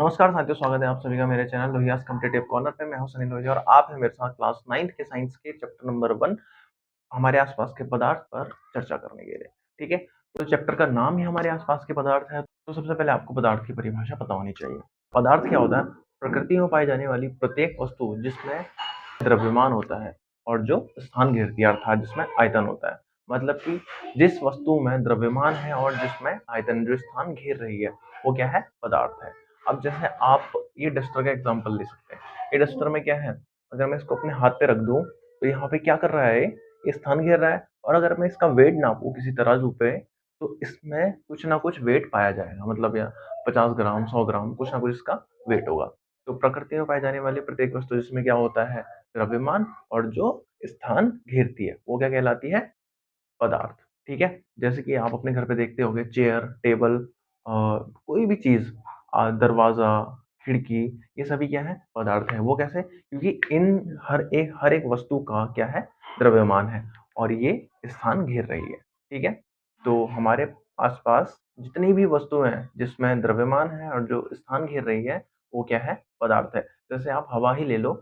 नमस्कार साथियों, स्वागत है आप सभी का मेरे चैनल लोहियास कॉम्पिटिटिव कॉर्नर पे। मैं हूं सनी लोहिया और आप हैं मेरे साथ क्लास 9th के साइंस के चैप्टर नंबर 1 हमारे आसपास के पदार्थ पर चर्चा करने के लिए। ठीक है, तो चैप्टर का नाम ही हमारे आसपास के पदार्थ है। तो सबसे पहले आपको पदार्थ की परिभाषा पता होनी चाहिए। पदार्थ क्या होता है? प्रकृति में पाई जाने वाली प्रत्येक वस्तु जिसमें द्रव्यमान होता है और जो स्थान घेरती है, अर्थात जिसमें आयतन होता है। मतलब कि जिस वस्तु में द्रव्यमान है और जिसमें आयतन जो स्थान घेर रही है वो क्या है? पदार्थ है। अब जैसे आप ये डस्टर का एग्जांपल ले सकते हैं। ये डस्टर में क्या है? अगर मैं इसको अपने हाथ पे रख दूं तो यहाँ पे क्या कर रहा है? ये स्थान घेर रहा है। और अगर मैं इसका वेट नापूं किसी तराजू पे तो इसमें कुछ ना कुछ वेट पाया जाएगा, मतलब या 50 ग्राम 100 ग्राम कुछ ना कुछ इसका वेट होगा। तो प्रकृति में पाई जाने वाली प्रत्येक वस्तु जिसमें क्या होता है? द्रव्यमान और जो स्थान घेरती है वो क्या कहलाती है? पदार्थ। ठीक है, जैसे कि आप अपने घर पे देखते होंगे चेयर, टेबल, कोई भी चीज, दरवाजा, खिड़की, ये सभी क्या है? पदार्थ है। वो कैसे? क्योंकि इन हर एक वस्तु का क्या है? द्रव्यमान है और ये स्थान घेर रही है। ठीक है, तो हमारे आसपास जितनी भी वस्तुएं हैं जिसमें द्रव्यमान है और जो स्थान घेर रही है वो क्या है? पदार्थ है। जैसे आप हवा ही ले लो,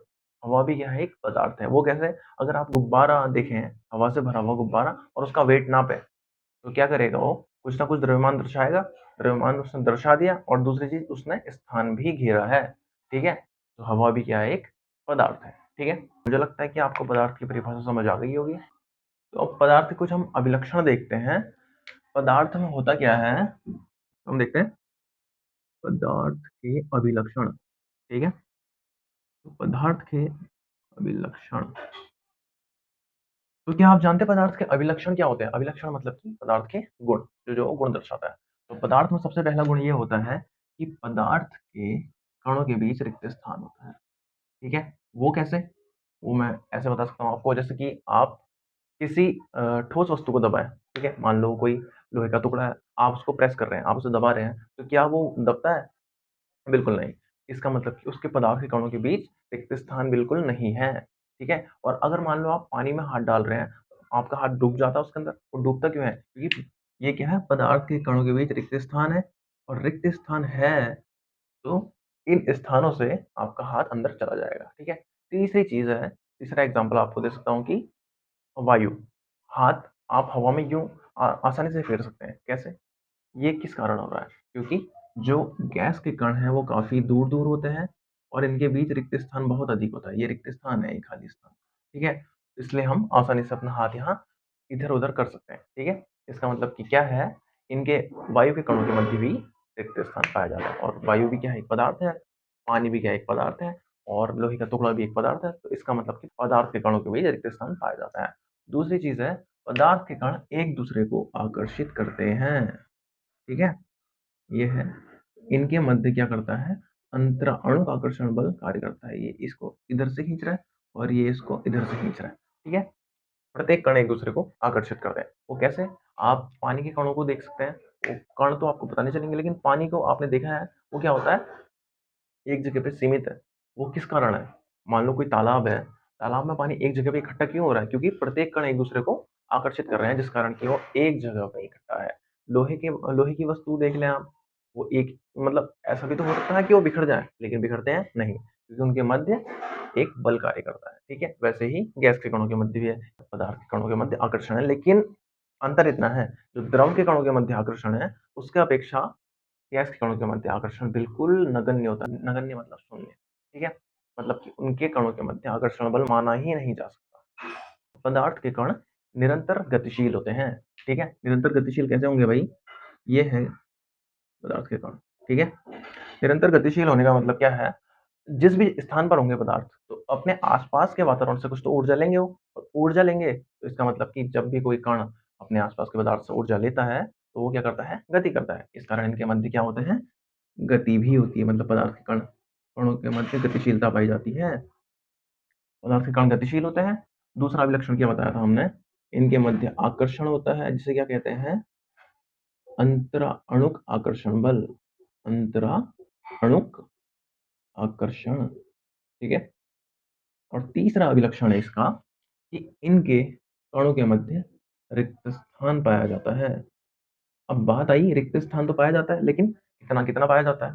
हवा भी क्या है? एक पदार्थ है। वो कैसे? अगर आप गुब्बारा देखें, हवा से भरा हुआ गुब्बारा, और उसका वेट नापे तो क्या करेगा वो? कुछ ना कुछ द्रव्यमान दर्शाएगा। द्रव्यमान उसने दर्शा दिया और दूसरी चीज उसने स्थान भी घेरा है। ठीक है, तो हवा भी क्या है? एक पदार्थ है। ठीक है, मुझे लगता है कि आपको पदार्थ की परिभाषा समझ आ गई होगी। तो अब पदार्थ के कुछ हम अभिलक्षण देखते हैं। पदार्थ में होता क्या है हम देखते हैं। पदार्थ के अभिलक्षण। ठीक है, तो पदार्थ के अभिलक्षण, तो क्या आप जानते हैं पदार्थ के अभिलक्षण क्या होते हैं? अभिलक्षण मतलब कि पदार्थ के गुण, जो जो गुण दर्शाता है। तो पदार्थ में सबसे पहला गुण ये होता है कि पदार्थ के कणों के बीच रिक्त स्थान होता है। ठीक है, वो कैसे? वो मैं ऐसे बता सकता हूँ आपको, जैसे कि आप किसी ठोस वस्तु को दबाएं। ठीक है, मान लो कोई लोहे का टुकड़ा है, आप उसको प्रेस कर रहे हैं, आप उसे दबा रहे हैं, तो क्या वो दबता है? बिल्कुल नहीं। इसका मतलब कि उसके पदार्थ के कणों के बीच रिक्त स्थान बिल्कुल नहीं है। ठीक है, और अगर मान लो आप पानी में हाथ डाल रहे हैं, आपका हाथ डूब जाता है उसके अंदर, वो डूबता क्यों है? क्योंकि ये क्या है? पदार्थ के कणों के बीच रिक्त स्थान है, और रिक्त स्थान है तो इन स्थानों से आपका हाथ अंदर चला जाएगा। ठीक है, तीसरी चीज़ है, तीसरा एग्ज़ाम्पल आपको दे सकता हूँ कि वायु। हाथ आप हवा में यूँ आसानी से फेर सकते हैं। कैसे? ये किस कारण हो रहा है? क्योंकि जो गैस के कण हैं वो काफ़ी दूर-दूर होते हैं और इनके बीच रिक्त स्थान बहुत अधिक होता है। ये रिक्त स्थान है, ये खाली स्थान। ठीक है? इसलिए हम आसानी से अपना हाथ यहाँ इधर-उधर कर सकते हैं। ठीक है? इसका मतलब कि क्या है? इनके वायु के कणों के मध्य भी रिक्त स्थान पाया जाता है, और वायु भी क्या है? एक पदार्थ है, पानी भी क्या है? एक पदार्थ है, और लोहे का टुकड़ा भी एक पदार्थ है। तो इसका मतलब कि पदार्थ के कणों के बीच रिक्त स्थान पाया जाता है। दूसरी चीज़ है, पदार्थ के कण एक-दूसरे को आकर्षित करते हैं। ठीक है? ये है, इनके मध्य क्या करता है? अंतराणु आकर्षण बल कार्य करता है। ये इसको इधर से खींच रहा है और ये इसको इधर से खींच रहा है। ठीक है, प्रत्येक कण एक दूसरे को आकर्षित करते हैं। वो कैसे? आप पानी के कणों को देख सकते हैं। वो कण तो आपको पता नहीं चलेंगे, लेकिन पानी को आपने देखा है वो क्या होता है? एक जगह पे सीमित है। वो किस कारण है? मान लो कोई तालाब है, तालाब में पानी एक जगह पे इकट्ठा क्यों हो रहा है? क्योंकि प्रत्येक कण एक दूसरे को आकर्षित कर रहे हैं, जिस कारण कि वो एक जगह पे इकट्ठा है। लोहे की वस्तु देख लें आप, वो एक, मतलब ऐसा भी तो हो सकता है कि वो बिखर जाए, लेकिन बिखरते हैं नहीं, क्योंकि उनके मध्य एक बल कार्य करता है। ठीक है, वैसे ही गैस के कणों के मध्य भी है, पदार्थ के कणों के मध्य आकर्षण है, लेकिन अंतर इतना है, जो द्रव के कणों के मध्य आकर्षण है उसके अपेक्षा गैस के कणों के मध्य आकर्षण बिल्कुल नगण्य होता है। नगण्य मतलब शून्य। ठीक है, मतलब कि उनके कणों के मध्य आकर्षण बल माना ही नहीं जा सकता। पदार्थ के कण निरंतर गतिशील होते हैं। ठीक है, निरंतर गतिशील कैसे होंगे भाई? ये है पदार्थ के कण। ठीक है, निरंतर गतिशील होने का मतलब क्या है? जिस भी स्थान पर होंगे पदार्थ, तो अपने आसपास के वातावरण से कुछ तो ऊर्जा लेंगे वो, और ऊर्जा लेंगे तो इसका मतलब कि जब भी कोई कण अपने आसपास के पदार्थ से ऊर्जा लेता है तो वो क्या करता है? गति करता है। इस कारण इनके मध्य क्या होते हैं? गति भी होती है, मतलब पदार्थ के कणों के मध्य गतिशीलता पाई जाती है। पदार्थ के कण गतिशील होते हैं। दूसरा अभिलक्षण क्या बताया था हमने? इनके मध्य आकर्षण होता है, जिसे क्या कहते हैं? अंतराणुक आकर्षण बल। अंतराणुक आकर्षण। ठीक है, और तीसरा अभिलक्षण है इसका कि इनके कणों के मध्य रिक्त स्थान पाया जाता है। अब बात आई, रिक्त स्थान तो पाया जाता है, लेकिन कितना कितना पाया जाता है?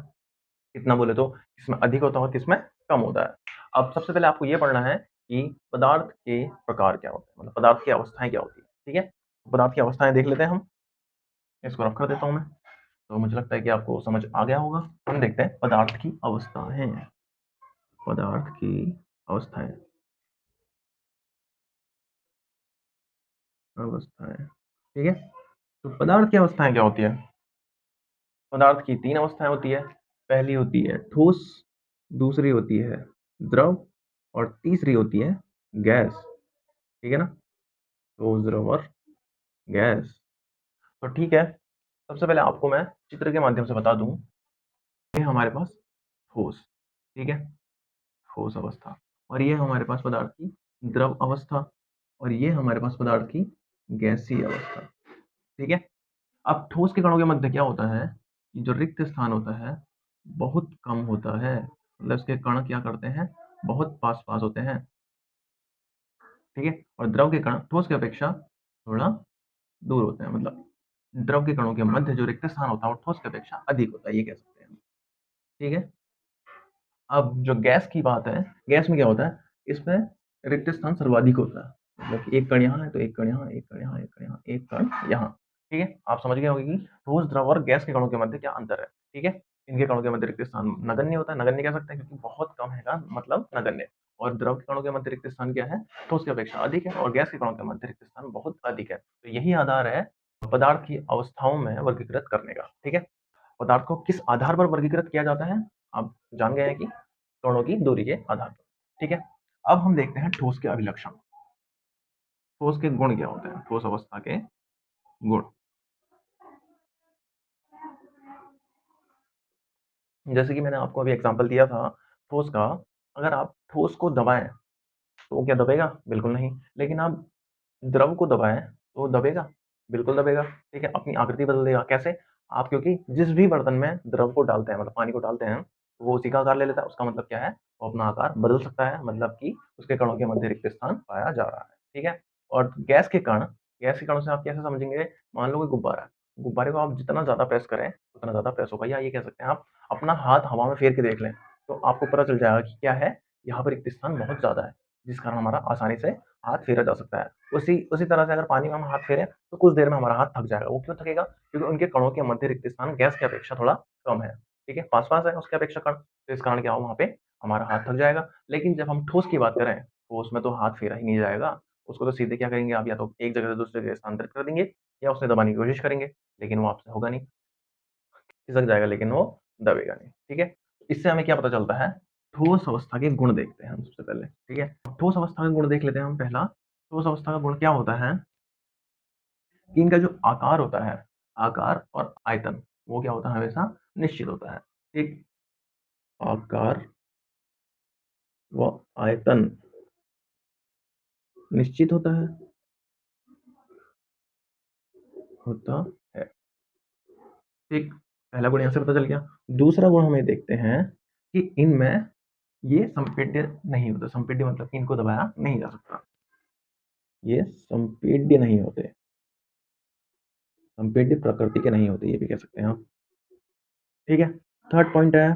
कितना बोले तो किसमें अधिक होता है और किसमें कम होता है। अब सबसे पहले आपको ये पढ़ना है कि पदार्थ के प्रकार क्या होते हैं, मतलब पदार्थ की अवस्थाएं क्या होती है। ठीक है, पदार्थ की अवस्थाएं देख लेते हैं हम। इसको रफ कर देता हूं मैं, तो मुझे लगता है कि आपको समझ आ गया होगा। हम देखते हैं पदार्थ की अवस्थाएं। पदार्थ की अवस्थाएं, अवस्थाएं, ठीक है। तो पदार्थ की अवस्थाएं क्या होती है? पदार्थ की तीन अवस्थाएं होती है। पहली होती है ठोस, दूसरी होती है द्रव और तीसरी होती है गैस। ठीक है ना, ठोस, द्रव और गैस। तो ठीक है, सबसे पहले आपको मैं चित्र के माध्यम से बता दूं। ये हमारे पास ठोस, ठीक है, ठोस अवस्था। और ये हमारे पास पदार्थ की द्रव अवस्था, और ये हमारे पास पदार्थ की गैसीय अवस्था। ठीक है। अब ठोस के कणों के मध्य क्या होता है कि जो रिक्त स्थान होता है बहुत कम होता है, मतलब इसके कण क्या करते हैं, बहुत पास पास होते हैं। ठीक है, और द्रव के कण ठोस की अपेक्षा थोड़ा दूर होते हैं, मतलब द्रव के कणों के मध्य जो रिक्त स्थान होता है वो ठोस की अपेक्षा अधिक होता है, ये कह सकते हैं। ठीक है। अब जो गैस की बात है, गैस में क्या होता है, इसमें रिक्त स्थान सर्वाधिक होता है, मतलब कि एक कण यहाँ है तो एक कण यहाँ, एक कण यहाँ, एक कण यहाँ, एक कण यहाँ। ठीक है, आप समझ गए होंगे कि ठोस, द्रव और गैस के कणों के मध्य क्या अंतर है। ठीक है, इनके कणों के मध्य रिक्त स्थान नगण्य होता है, नगण्य कह सकते हैं क्योंकि बहुत कम है का मतलब नगण्य। और द्रव के कणों के मध्य रिक्त स्थान क्या है, ठोस की अपेक्षा अधिक है, और गैस के कणों के मध्य रिक्त स्थान बहुत अधिक है। तो यही आधार है पदार्थ की अवस्थाओं में वर्गीकृत करने का। ठीक है, पदार्थ को किस आधार पर वर्गीकृत किया जाता है, आप जान गए हैं कि कणों की दूरी के आधार पर। ठीक है, अब हम देखते हैं ठोस के अभिलक्षण। ठोस के गुण क्या होते हैं, ठोस अवस्था के गुण। जैसे कि मैंने आपको अभी एग्जांपल दिया था ठोस का, अगर आप ठोस को दबाएं तो क्या दबेगा? बिल्कुल नहीं। लेकिन आप द्रव को दबाएं तो दबेगा, बिल्कुल दबेगा। ठीक है, अपनी आकृति बदल देगा। कैसे? आप क्योंकि जिस भी बर्तन में द्रव को डालते हैं, मतलब पानी को डालते हैं, तो वो उसी का आकार ले लेता है। उसका मतलब क्या है, वो अपना आकार बदल सकता है, मतलब कि उसके कणों के मध्य रिक्त स्थान पाया जा रहा है। ठीक है, और गैस के कण, गैस के कणों से आप कैसे समझेंगे? मान लो कोई गुब्बारा है, गुब्बारे को आप जितना ज्यादा प्रेस करें उतना ज्यादा प्रेस होगा, या ये कह सकते हैं आप अपना हाथ हवा में फेर के देख लें तो आपको पता चल जाएगा कि क्या है, यहाँ पर रिक्त स्थान बहुत ज्यादा है, जिस कारण हमारा आसानी से हाथ फेरा जा सकता है। उसी उसी तरह से अगर पानी में हम हाथ फेरें तो कुछ देर में हमारा हाथ थक जाएगा। वो क्यों थकेगा? क्योंकि उनके कणों के मध्य रिक्त स्थान गैस की अपेक्षा थोड़ा कम है। ठीक है, पास पास है उसके अपेक्षा कण, तो इस कारण क्या हो, वहां पे हमारा हाथ थक जाएगा। लेकिन जब हम ठोस की बात करें, ठोस में तो हाथ फेरा ही नहीं जाएगा। उसको तो सीधे क्या करेंगे आप, या तो एक जगह से दूसरी जगह स्थानांतरित कर देंगे, या उससे दबाने की कोशिश करेंगे, लेकिन वो आपसे होगा नहीं, खिसक जाएगा लेकिन वो दबेगा नहीं। ठीक है, इससे हमें क्या पता चलता है, ठोस अवस्था के गुण देखते हैं हम सबसे पहले। ठीक है, ठोस अवस्था का गुण देख लेते हैं हम। पहला ठोस अवस्था का गुण क्या होता है कि इनका जो आकार होता है, आकार और आयतन, वो क्या होता है, हमेशा निश्चित होता है। ठीक, आकार व आयतन निश्चित होता है। ठीक, पहला गुण यहाँ से पता चल गया। दूसरा गुण हमें देखते हैं कि इनमें ये संपीड्य नहीं होता। संपीड्य मतलब कि इनको दबाया नहीं जा सकता, ये संपीड्य नहीं होते, संपीड्य प्रकृति के नहीं होते, ये भी कह सकते हैं आप। ठीक है, थर्ड पॉइंट है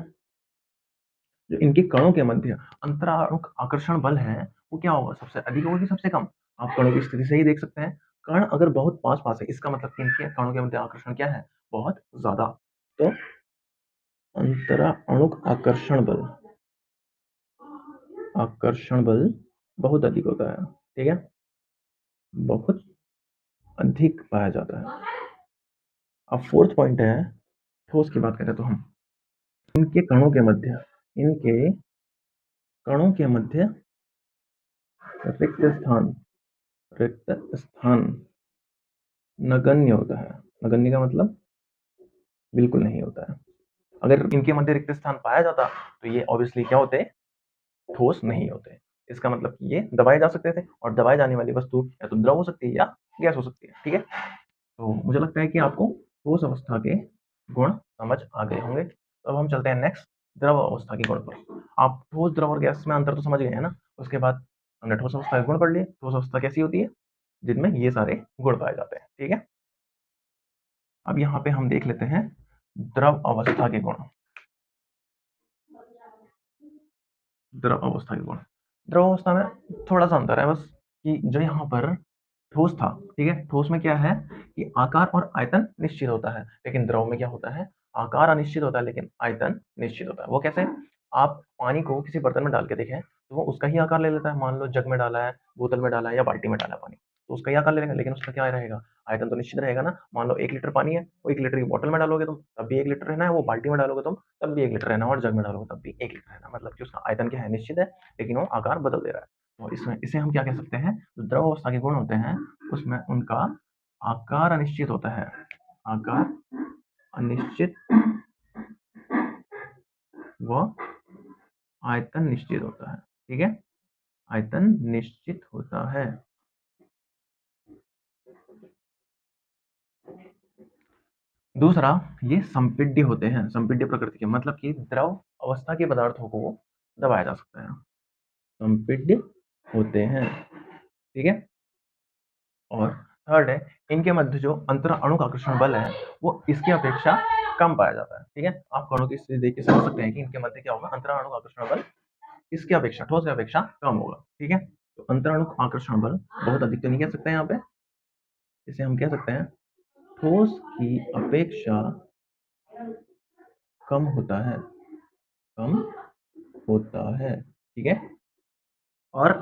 जो इनके कणों के मध्य अंतराणुक आकर्षण बल है, वो क्या होगा, सबसे अधिक होगा कि सबसे कम? आप कणों की स्थिति से ही देख सकते हैं। कण अगर बहुत पास पास है, इसका मतलब कि इनके कणों के मध्य आकर्षण क्या है, बहुत ज्यादा। तो अंतराणुक आकर्षण बल बहुत अधिक होता है। ठीक है, बहुत अधिक पाया जाता है। अब फोर्थ पॉइंट है, ठोस की बात करें तो हम इनके कणों के मध्य, इनके कणों के मध्य रिक्त स्थान, रिक्त स्थान नगण्य होता है। नगण्य का मतलब बिल्कुल नहीं होता है। अगर इनके मध्य रिक्त स्थान पाया जाता तो ये ऑब्वियसली क्या होते, ठोस नहीं होते। इसका मतलब कि ये दबाए जा सकते थे, और दबाए जाने वाली वस्तु या तो द्रव हो सकती है या गैस हो सकती है। ठीक है, तो मुझे लगता है कि आपको ठोस अवस्था के गुण समझ आ गए होंगे। तो अब हम चलते हैं नेक्स्ट, द्रव अवस्था के गुण पर। आप ठोस, द्रव और गैस में अंतर तो समझ गए हैं ना। उसके बाद हमने ठोस अवस्था के गुण पढ़ लिए। ठोस अवस्था कैसी होती है, जिनमें ये सारे गुण पाए जाते हैं। ठीक है, अब यहाँ पे हम देख लेते हैं द्रव अवस्था के गुण। द्रव अवस्था के गुण। द्रव अवस्था में थोड़ा-सा अंतर है बस कि जो यहाँ पर ठोस था, ठीक है? ठोस में क्या है कि आकार और आयतन निश्चित होता है, लेकिन द्रव में क्या होता है, आकार अनिश्चित होता है लेकिन आयतन निश्चित होता है। वो कैसे? आप पानी को किसी बर्तन में डाल के देखें, तो वो उसका ही आकार ले लेता है। मान लो जग में डाला है, बोतल में डाला है या बाल्टी में डाला है पानी, तो उसका ही आकार ले लेगा, लेकिन उसका क्या रहेगा, आयतन तो निश्चित रहेगा ना। मान लो 1 लीटर पानी है, वो 1 लीटर की बोतल में डालोगे तुम, तब भी 1 लीटर रहना है, वो बाल्टी में डालोगे तुम, तब भी 1 लीटर रहना है और जग में डालोगे तब भी 1 लीटर रहना है। मतलब कि उसका आयतन क्या है, निश्चित है, लेकिन वो आकार बदल दे रहा है। तो इसमें इसे हम क्या कह सकते हैं, जो द्रव अवस्था के गुण होते हैं, उसमें उनका आकार अनिश्चित होता है। आकार अनिश्चित व आयतन निश्चित होता है। ठीक है? आयतन निश्चित होता है। दूसरा, ये संपीड्य होते हैं, संपीड्य प्रकृति के, मतलब कि द्रव अवस्था के पदार्थों को दबाया जा सकता है। संपीड्य होते हैं। ठीक है? और थर्ड है, इनके मध्य जो अंतर अणु आकर्षण बल है, वो इसकी अपेक्षा कम पाया जाता है। ठीक है? आप कणों की स्थिति देख के समझ सकते हैं कि इनके मध्य क्या होगा, अंतर अणु आकर्षण बल इसकी अपेक्षा, ठोस की अपेक्षा कम होगा। ठीक है? तो अंतर अणु आकर्षण बल बहुत अधिक तो नहीं कह सकते हैं यहाँ पे, इसे हम कह सकते हैं ठोस की अपेक्षा कम होता है, कम होता है। ठीक है? और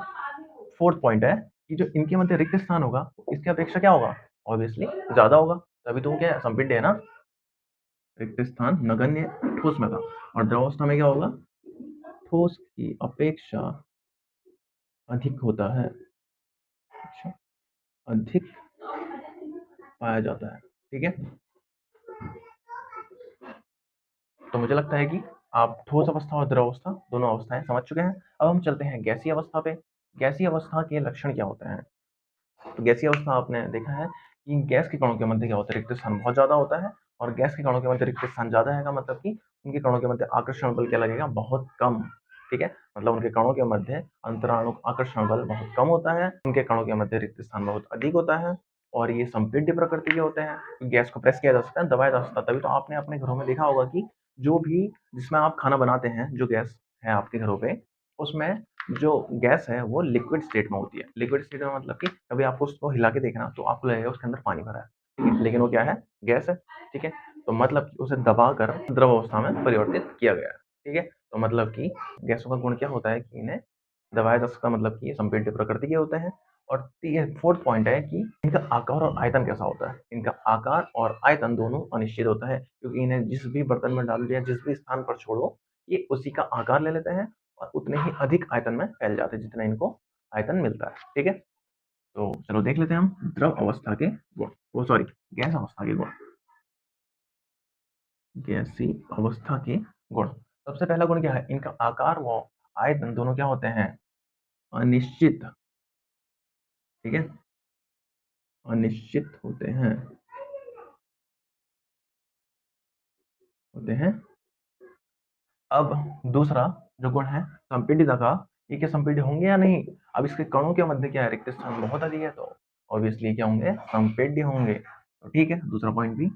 फोर्थ पॉइंट है कि जो इनके मध्य रिक्त स्थान होगा, इसकी अपेक्षा क्या होगा, ऑब्वियसली ज्यादा होगा, तभी तो क्या है, संपीड्य है ना। रिक्त स्थान नगण्य ठोस में था, और द्रवावस्था में क्या होगा, ठोस की अपेक्षा अधिक होता है, अच्छा, अधिक पाया जाता है। ठीक है? तो मुझे लगता है कि आप ठोस अवस्था और द्रव अवस्था दोनों अवस्थाएं समझ चुके हैं। अब हम चलते हैं गैसीय अवस्था पे। गैसीय अवस्था के लक्षण क्या होते हैं? तो गैसीय अवस्था आपने देखा है कि गैस के कणों के मध्य क्या होता है, रिक्त स्थान बहुत ज्यादा होता है, और गैस के कणों के मध्य रिक्त स्थान ज्यादा है का मतलब कि उनके कणों के मध्य आकर्षण बल क्या लगेगा, बहुत कम। ठीक है? मतलब उनके कणों के मध्य अंतराणु आकर्षण बल बहुत कम होता है, उनके कणों के मध्य रिक्त स्थान बहुत अधिक होता है, और ये संपीड्य प्रकृति के होते हैं। गैस को प्रेस किया जा सकता है, दबाया जा सकता है। तभी तो आपने अपने घरों में देखा होगा कि जो भी जिसमें आप खाना बनाते हैं, जो गैस है आपके घरों पे, उसमें जो गैस है वो लिक्विड स्टेट में होती है। लिक्विड स्टेट में मतलब कि कभी आपको उसको हिला के देखना तो आपको लगेगा उसके अंदर पानी भरा है, ठीक है? लेकिन वो क्या है, गैस है। ठीक है? तो मतलब कि उसे दबाकर द्रव अवस्था में परिवर्तित किया गया है। ठीक है? तो मतलब कि गैसों का गुण क्या होता है कि इन्हें दबाया जा सकता, मतलब कि ये संपीड्य प्रकृति के होते हैं। और फोर्थ पॉइंट है कि इनका आकार और आयतन कैसा होता है। इनका आकार और आयतन दोनों अनिश्चित होता है, क्योंकि इन्हें जिस भी बर्तन में डाल दिया, जिस भी स्थान पर छोड़ो, ये उसी का आकार ले लेते हैं और उतने ही अधिक आयतन में फैल जाते हैं जितना इनको आयतन मिलता है। ठीक है? तो चलो देख लेते हैं हम द्रव अवस्था के गुण, वो सॉरी, गैस अवस्था के गुण। गैसीय अवस्था के गुण, सबसे पहला गुण क्या है, इनका आकार व आयतन दोनों क्या होते हैं, अनिश्चित। ठीक है? अनिश्चित होते हैं। अब दूसरा जो गुण है संपीडिता का, ये क्या संपीड्य होंगे या नहीं। अब इसके कणों के मध्य क्या है, रिक्त स्थान बहुत अधिक है, तो ऑब्वियसली क्या होंगे, संपीड्य होंगे। तो ठीक है, दूसरा पॉइंट भी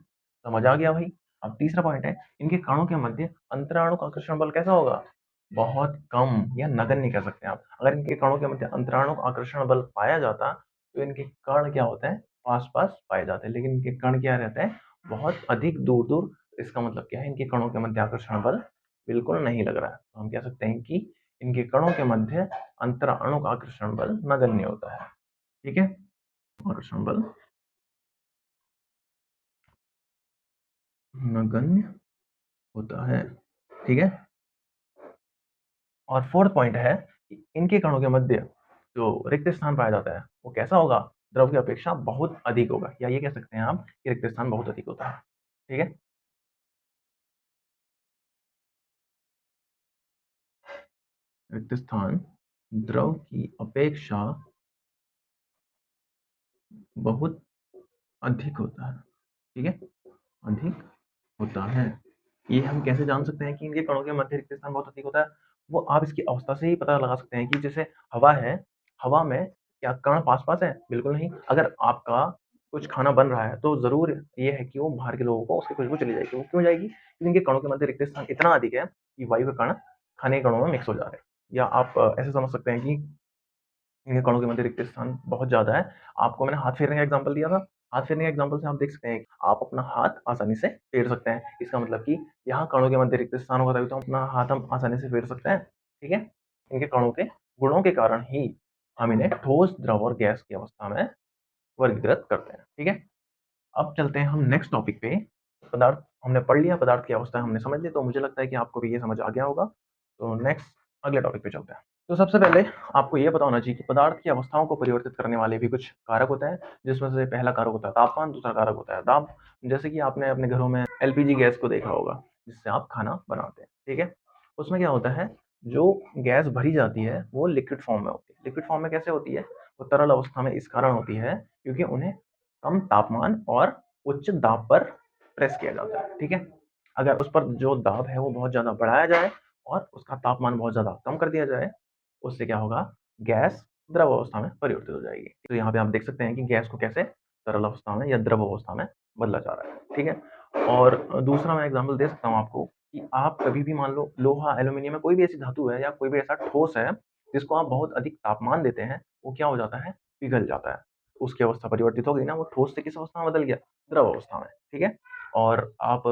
समझ आ गया भाई। अब तीसरा पॉइंट है, इनके कणों के मध्य अंतराणु आकर्षण बल कैसा होगा, बहुत कम या नगण्य कह सकते हैं आप। अगर इनके कणों के मध्य अंतराणु आकर्षण बल पाया जाता तो इनके कण क्या होते हैं, पास पास पाए जाते हैं, लेकिन इनके कण क्या रहते हैं, बहुत अधिक दूर दूर। इसका मतलब क्या है, इनके कणों के मध्य आकर्षण बल बिल्कुल नहीं लग रहा है। तो हम कह सकते हैं कि इनके कणों के मध्य अंतराणु का आकर्षण बल नगण्य होता है। ठीक है? आकर्षण बल नगण्य होता है। ठीक है? और फोर्थ पॉइंट है कि इनके कणों के मध्य जो रिक्त स्थान पाया जाता है वो कैसा होगा, द्रव की अपेक्षा बहुत अधिक होगा, या ये कह सकते हैं आप कि रिक्त स्थान बहुत अधिक होता है। ठीक है? रिक्त स्थान द्रव की अपेक्षा बहुत अधिक होता है। ठीक है? अधिक होता है। ये हम कैसे जान सकते हैं कि इनके कणों के मध्य रिक्त स्थान बहुत अधिक होता है? वो आप इसकी अवस्था से ही पता लगा सकते हैं कि जैसे हवा है, हवा में क्या कण पास-पास है? बिल्कुल नहीं। अगर आपका कुछ खाना बन रहा है, तो ज़रूर ये है कि वो बाहर के लोगों को उसकी खुशबू चली जाएगी। वो क्यों जाएगी? क्योंकि इनके कणों के मध्य रिक्त स्थान इतना अधिक है कि वायु के कण खाने के कणों में मिक्स हो जा रहे हैं। या आप ऐसे समझ सकते हैं कि इनके कणों के मध्य रिक्त स्थान बहुत ज़्यादा है। आपको मैंने हाथ फेरने का एग्ज़ाम्पल दिया था। हाथ फेरने के एग्ज़ाम्पल से आप देख सकते हैं कि आप अपना हाथ आसानी से फेर सकते हैं। इसका मतलब कि यहाँ कणों के मध्य रिक्त स्थान होगा तभी तो अपना हाथ हम आसानी से फेर सकते हैं, ठीक है? इनके कणों के गुणों के कारण ही हम इन्हें ठोस, द्रव और गैस की अवस्था में वर्गीकृत करते हैं, ठीक है? अब चलते हैं हम नेक्स्ट टॉपिक पे। पदार्थ हमने पढ़ लिया, पदार्थ की अवस्था हमने समझ ली, तो मुझे लगता है कि आपको भी ये समझ आ गया होगा। तो नेक्स्ट अगले टॉपिक पे चलते हैं। तो सबसे पहले आपको ये पता होना चाहिए कि पदार्थ की अवस्थाओं को परिवर्तित करने वाले भी कुछ कारक होते हैं, जिसमें से पहला कारक होता है तापमान, दूसरा कारक होता है दाब। जैसे कि आपने अपने घरों में एलपीजी गैस को देखा होगा, जिससे आप खाना बनाते हैं, ठीक है? उसमें क्या होता है, जो गैस भरी जाती है, वो लिक्विड फॉर्म में होती है। लिक्विड फॉर्म में कैसे होती है? वो तरल अवस्था में इस कारण होती है, क्योंकि उन्हें कम तापमान और उच्च दाब पर प्रेस किया जाता है, ठीक है? अगर उस पर जो दाब है वो बहुत ज़्यादा बढ़ाया जाए और उसका तापमान बहुत ज़्यादा कम कर दिया जाए, उससे क्या होगा, गैस द्रव अवस्था में परिवर्तित हो जाएगी। तो यहाँ पे आप देख सकते हैं कि गैस को कैसे तरल अवस्था में या द्रव अवस्था में बदला जा रहा है, ठीक है? और दूसरा मैं एग्ज़ाम्पल दे सकता हूँ आपको कि आप कभी भी मान लो लोहा, एल्यूमीनियम या कोई भी ऐसी धातु है या कोई भी ऐसा ठोस है, जिसको आप बहुत अधिक तापमान देते हैं, वो क्या हो जाता है, पिघल जाता है। उसकी अवस्था परिवर्तित हो गई ना, वो ठोस से किस अवस्था में बदल गया? द्रव अवस्था में, ठीक है? और आप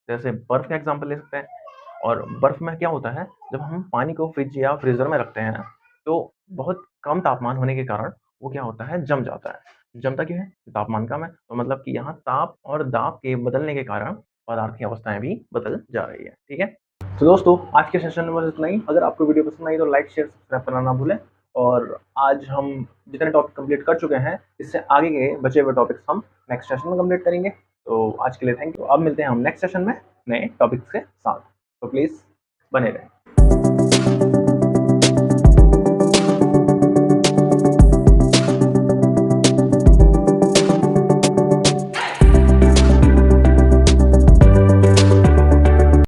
जैसे बर्फ का एग्ज़ाम्पल ले सकते हैं। और बर्फ में क्या होता है, जब हम पानी को फ्रिज या फ्रीज़र में रखते हैं, तो बहुत कम तापमान होने के कारण वो क्या होता है, जम जाता है। जमता क्यों है? तापमान कम है, तो मतलब कि यहाँ ताप और दाब के बदलने के कारण पदार्थ की अवस्थाएँ भी बदल जा रही है, ठीक है? तो दोस्तों, आज के सेशन में बस इतना ही। अगर आपको वीडियो पसंद आई तो लाइक, शेयर, सब्सक्राइब करना ना भूलें। और आज हम जितने टॉपिक कंप्लीट कर चुके हैं, इससे आगे के बचे हुए टॉपिक्स हम नेक्स्ट सेशन में कंप्लीट करेंगे। तो आज के लिए थैंक यू। अब मिलते हैं हम नेक्स्ट सेशन में नए टॉपिक्स के साथ। तो प्लीज़ बने रहें।